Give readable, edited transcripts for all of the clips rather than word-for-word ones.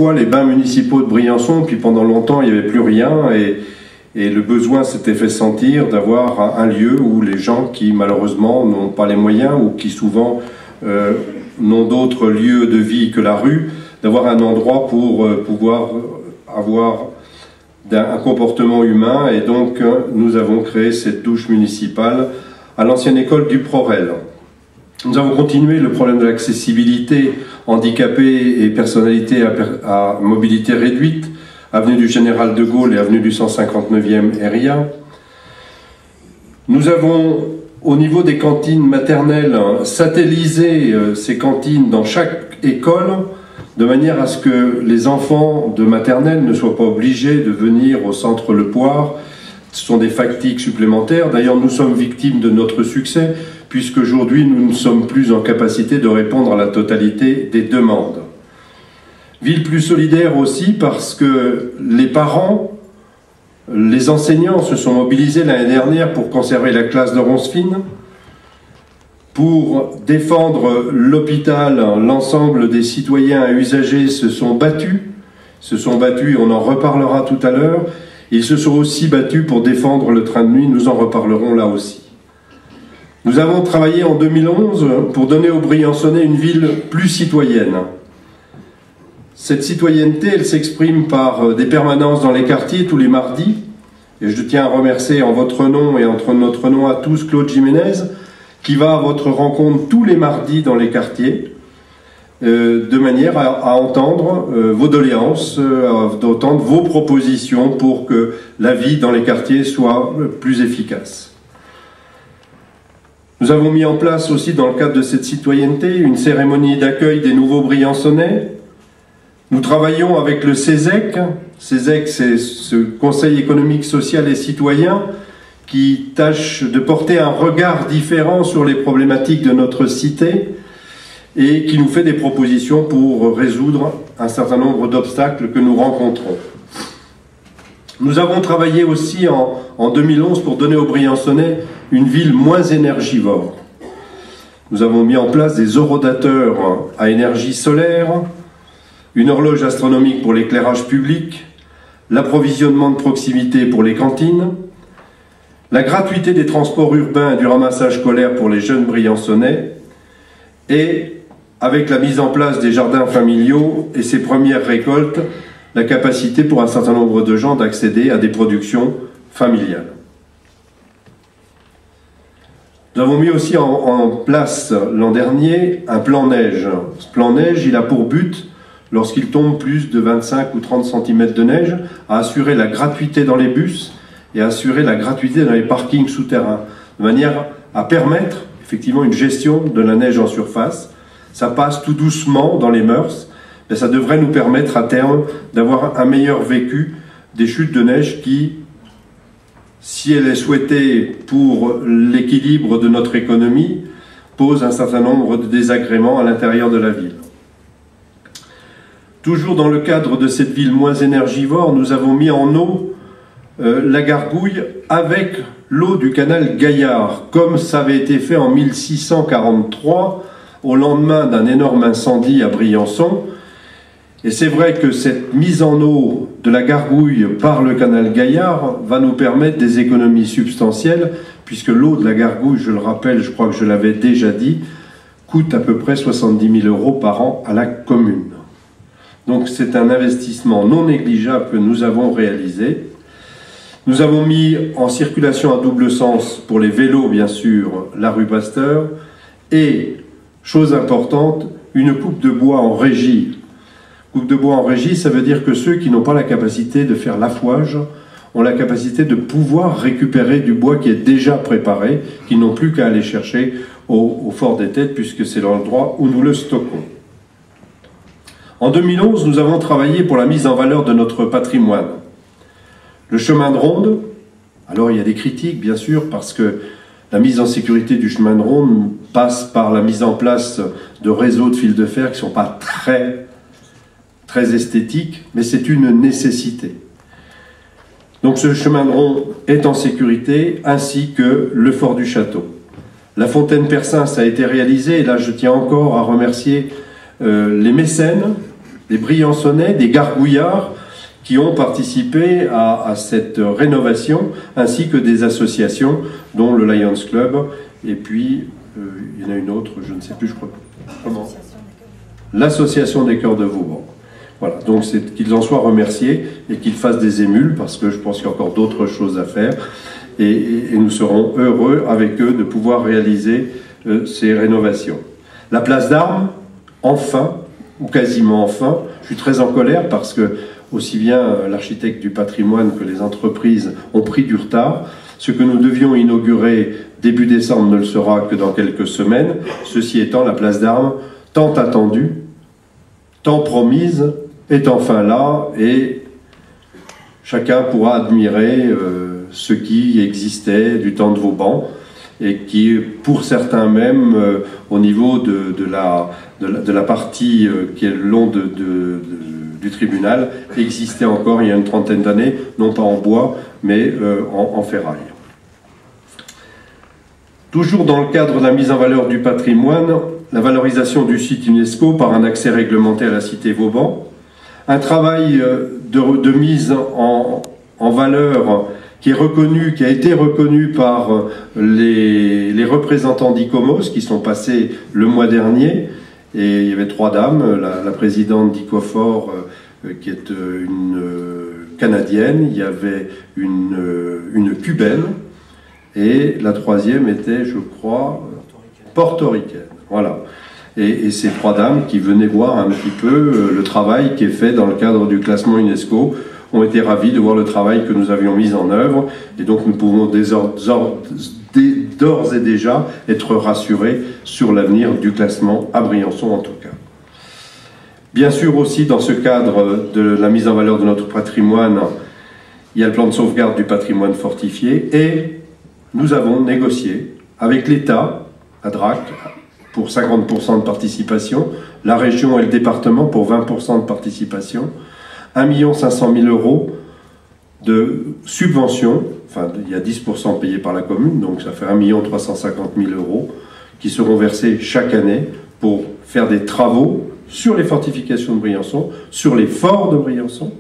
fois les bains municipaux de Briançon, puis pendant longtemps il n'y avait plus rien, et le besoin s'était fait sentir d'avoir un lieu où les gens qui malheureusement n'ont pas les moyens ou qui souvent n'ont d'autres lieux de vie que la rue, d'avoir un endroit pour pouvoir avoir un comportement humain. Et donc nous avons créé cette douche municipale à l'ancienne école du Prorel. Nous avons continué le problème de l'accessibilité handicapés et personnalités à mobilité réduite, avenue du Général de Gaulle et avenue du 159e RIA. Nous avons, au niveau des cantines maternelles, satellisé ces cantines dans chaque école, de manière à ce que les enfants de maternelle ne soient pas obligés de venir au centre Le Poire. Ce sont des fatigues supplémentaires. D'ailleurs, nous sommes victimes de notre succès, puisqu'aujourd'hui, nous ne sommes plus en capacité de répondre à la totalité des demandes. Ville plus solidaire aussi parce que les parents, les enseignants se sont mobilisés l'année dernière pour conserver la classe de Ronsefine, pour défendre l'hôpital. L'ensemble des citoyens et usagers se sont battus, on en reparlera tout à l'heure. Ils se sont aussi battus pour défendre le train de nuit, nous en reparlerons là aussi. Nous avons travaillé en 2011 pour donner aux Briançonnais une ville plus citoyenne. Cette citoyenneté, elle s'exprime par des permanences dans les quartiers tous les mardis. Et je tiens à remercier en votre nom et entre notre nom à tous Claude Jiménez, qui va à votre rencontre tous les mardis dans les quartiers, de manière à entendre vos doléances, à entendre vos propositions pour que la vie dans les quartiers soit plus efficace. Nous avons mis en place aussi, dans le cadre de cette citoyenneté, une cérémonie d'accueil des nouveaux Briançonnais. Nous travaillons avec le CESEC. CESEC, c'est ce Conseil économique, social et citoyen qui tâche de porter un regard différent sur les problématiques de notre cité et qui nous fait des propositions pour résoudre un certain nombre d'obstacles que nous rencontrons. Nous avons travaillé aussi en 2011 pour donner aux Briançonnais une ville moins énergivore. Nous avons mis en place des horodateurs à énergie solaire, une horloge astronomique pour l'éclairage public, l'approvisionnement de proximité pour les cantines, la gratuité des transports urbains et du ramassage scolaire pour les jeunes Briançonnais, et avec la mise en place des jardins familiaux et ses premières récoltes, la capacité pour un certain nombre de gens d'accéder à des productions familiales. Nous avons mis aussi en place l'an dernier un plan neige. Ce plan neige, il a pour but, lorsqu'il tombe plus de 25 ou 30 cm de neige, à assurer la gratuité dans les bus et à assurer la gratuité dans les parkings souterrains, de manière à permettre effectivement une gestion de la neige en surface. Ça passe tout doucement dans les mœurs, mais ça devrait nous permettre à terme d'avoir un meilleur vécu des chutes de neige qui, si elle est souhaitée pour l'équilibre de notre économie, pose un certain nombre de désagréments à l'intérieur de la ville. Toujours dans le cadre de cette ville moins énergivore, nous avons mis en eau la gargouille avec l'eau du canal Gaillard, comme ça avait été fait en 1643, au lendemain d'un énorme incendie à Briançon. Et c'est vrai que cette mise en eau de la gargouille par le canal Gaillard va nous permettre des économies substantielles, puisque l'eau de la gargouille, je le rappelle, je crois que je l'avais déjà dit, coûte à peu près 70 000 € par an à la commune. Donc c'est un investissement non négligeable que nous avons réalisé. Nous avons mis en circulation à double sens pour les vélos, bien sûr, la rue Pasteur, et, chose importante, une coupe de bois en régie. Coupe de bois en régie, ça veut dire que ceux qui n'ont pas la capacité de faire l'affouage ont la capacité de pouvoir récupérer du bois qui est déjà préparé, qui n'ont plus qu'à aller chercher au Fort des Têtes, puisque c'est l'endroit où nous le stockons. En 2011, nous avons travaillé pour la mise en valeur de notre patrimoine. Le chemin de ronde, alors il y a des critiques, bien sûr, parce que la mise en sécurité du chemin de ronde passe par la mise en place de réseaux de fils de fer qui ne sont pas très esthétiques, mais c'est une nécessité. Donc ce chemin de ronde est en sécurité, ainsi que le fort du château. La fontaine Persins a été réalisée, et là je tiens encore à remercier les mécènes des Briançonnais, des Gargouillards, qui ont participé à cette rénovation, ainsi que des associations, dont le Lions Club, et puis il y en a une autre, je ne sais plus, je crois. Comment ? L'Association des Chœurs de Vauban. Voilà, donc c'est qu'ils en soient remerciés et qu'ils fassent des émules, parce que je pense qu'il y a encore d'autres choses à faire, et nous serons heureux avec eux de pouvoir réaliser ces rénovations. La place d'Armes, enfin, ou quasiment enfin, je suis très en colère parce que aussi bien l'architecte du patrimoine que les entreprises ont pris du retard. Ce que nous devions inaugurer début décembre ne le sera que dans quelques semaines. Ceci étant, la place d'Armes, tant attendue, tant promise, est enfin là, et chacun pourra admirer ce qui existait du temps de Vauban, et qui, pour certains même, au niveau de la partie qui est le long du tribunal, existait encore il y a une trentaine d'années, non pas en bois, mais en ferraille. Toujours dans le cadre de la mise en valeur du patrimoine, la valorisation du site UNESCO par un accès réglementé à la cité Vauban, un travail de mise en valeur qui a été reconnu par les représentants d'ICOMOS qui sont passés le mois dernier, et il y avait 3 dames, la présidente d'ICOFOR qui est une Canadienne, il y avait une Cubaine, et la 3e était, je crois, portoricaine. Voilà. Et ces 3 dames qui venaient voir un petit peu le travail qui est fait dans le cadre du classement UNESCO ont été ravis de voir le travail que nous avions mis en œuvre, et donc nous pouvons d'ores et déjà être rassurés sur l'avenir du classement à Briançon en tout cas. Bien sûr aussi dans ce cadre de la mise en valeur de notre patrimoine, il y a le plan de sauvegarde du patrimoine fortifié, et nous avons négocié avec l'État, à Drac, pour 50% de participation, la région et le département pour 20% de participation, 1 500 000 € de subvention, enfin il y a 10% payés par la commune, donc ça fait 1 350 000 € qui seront versés chaque année pour faire des travaux sur les fortifications de Briançon, sur les forts de Briançon.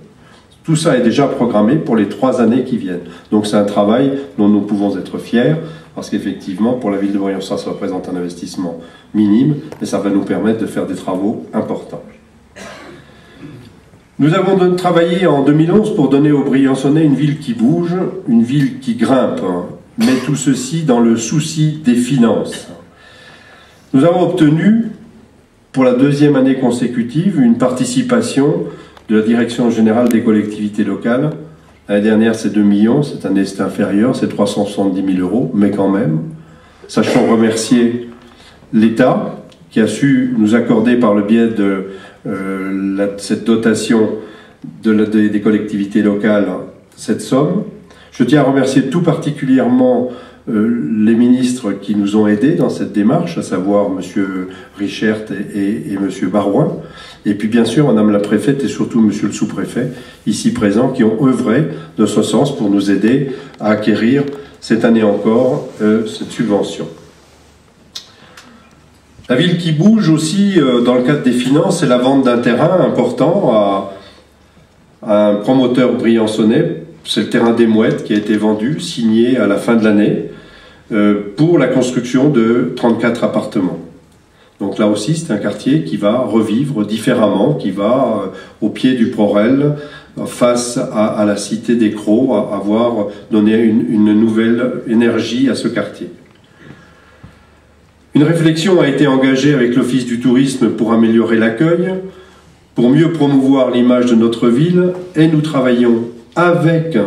Tout ça est déjà programmé pour les 3 années qui viennent. Donc c'est un travail dont nous pouvons être fiers, parce qu'effectivement, pour la ville de Briançon, ça représente un investissement minime, mais ça va nous permettre de faire des travaux importants. Nous avons travaillé en 2011 pour donner aux Briançonnais une ville qui bouge, une ville qui grimpe, mais tout ceci dans le souci des finances. Nous avons obtenu, pour la 2e année consécutive, une participation de la Direction générale des collectivités locales. L'année dernière, c'est 2 millions, cette année, c'est inférieur, c'est 370 000 €, mais quand même. Sachons remercier l'État, qui a su nous accorder par le biais de cette dotation des collectivités locales, cette somme. Je tiens à remercier tout particulièrement les ministres qui nous ont aidés dans cette démarche, à savoir M. Richert et M. Barouin, et puis bien sûr Mme la préfète et surtout M. le sous-préfet, ici présents, qui ont œuvré de ce sens pour nous aider à acquérir cette année encore cette subvention. La ville qui bouge aussi dans le cadre des finances, c'est la vente d'un terrain important à un promoteur briançonnais. C'est le terrain des Mouettes qui a été vendu, signé à la fin de l'année, pour la construction de 34 appartements. Donc là aussi, c'est un quartier qui va revivre différemment, qui va au pied du Prorel, face à la cité des Crocs, avoir donné une nouvelle énergie à ce quartier. Une réflexion a été engagée avec l'Office du tourisme pour améliorer l'accueil, pour mieux promouvoir l'image de notre ville, et nous travaillons avec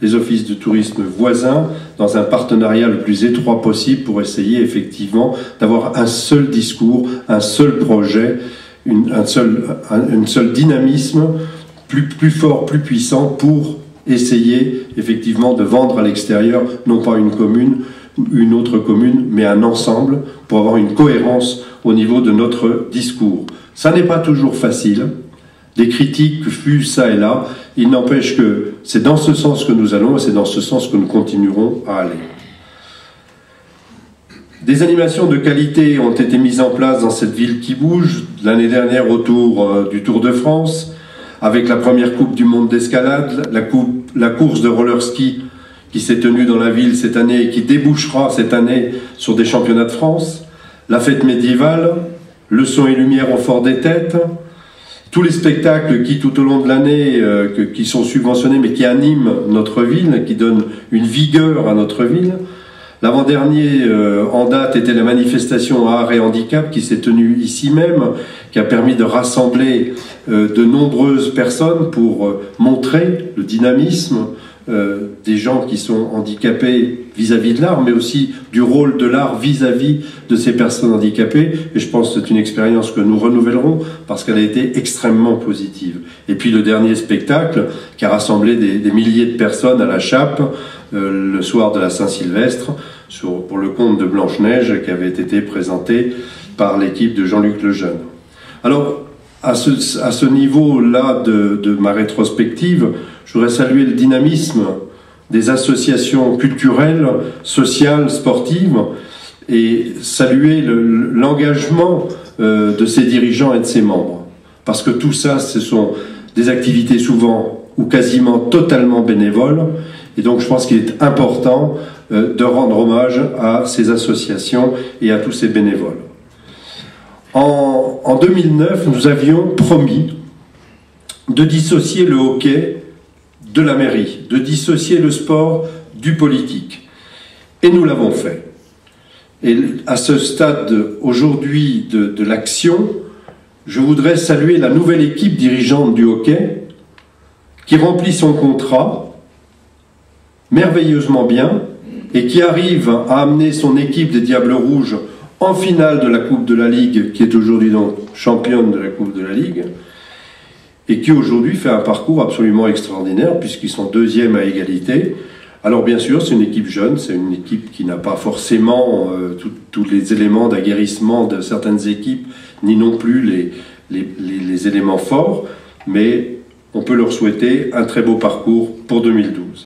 les offices de tourisme voisins dans un partenariat le plus étroit possible pour essayer effectivement d'avoir un seul discours, un seul projet, un seul dynamisme plus fort, plus puissant pour essayer effectivement de vendre à l'extérieur, non pas une commune, une autre commune, mais un ensemble pour avoir une cohérence au niveau de notre discours. Ça n'est pas toujours facile, des critiques fusent ça et là, il n'empêche que c'est dans ce sens que nous allons et c'est dans ce sens que nous continuerons à aller. Des animations de qualité ont été mises en place dans cette ville qui bouge, l'année dernière autour du Tour de France, avec la première Coupe du Monde d'escalade, la course de roller ski qui s'est tenue dans la ville cette année et qui débouchera cette année sur des championnats de France, la fête médiévale, le son et lumière au Fort des Têtes, tous les spectacles qui tout au long de l'année, qui sont subventionnés mais qui animent notre ville, qui donnent une vigueur à notre ville. L'avant-dernier en date était la manifestation Art et Handicap qui s'est tenue ici même, qui a permis de rassembler de nombreuses personnes pour montrer le dynamisme des gens qui sont handicapés vis-à-vis de l'art, mais aussi du rôle de l'art vis-à-vis de ces personnes handicapées. Et je pense que c'est une expérience que nous renouvellerons parce qu'elle a été extrêmement positive. Et puis le dernier spectacle qui a rassemblé des milliers de personnes à la Chape le soir de la Saint-Sylvestre pour le conte de Blanche-Neige qui avait été présenté par l'équipe de Jean-Luc Lejeune. Alors, à ce niveau-là de ma rétrospective, je voudrais saluer le dynamisme des associations culturelles, sociales, sportives, et saluer l'engagement de ses dirigeants et de ses membres. Parce que tout ça, ce sont des activités souvent ou quasiment totalement bénévoles, et donc je pense qu'il est important de rendre hommage à ces associations et à tous ces bénévoles. En 2009, nous avions promis de dissocier le hockey de la mairie, de dissocier le sport du politique. Et nous l'avons fait. Et à ce stade aujourd'hui de l'action, je voudrais saluer la nouvelle équipe dirigeante du hockey qui remplit son contrat merveilleusement bien et qui arrive à amener son équipe des Diables Rouges en finale de la Coupe de la Ligue, qui est aujourd'hui donc championne de la Coupe de la Ligue, et qui aujourd'hui fait un parcours absolument extraordinaire, puisqu'ils sont deuxièmes à égalité. Alors bien sûr, c'est une équipe jeune, c'est une équipe qui n'a pas forcément tous les éléments d'aguerrissement de certaines équipes, ni non plus les éléments forts, mais on peut leur souhaiter un très beau parcours pour 2012.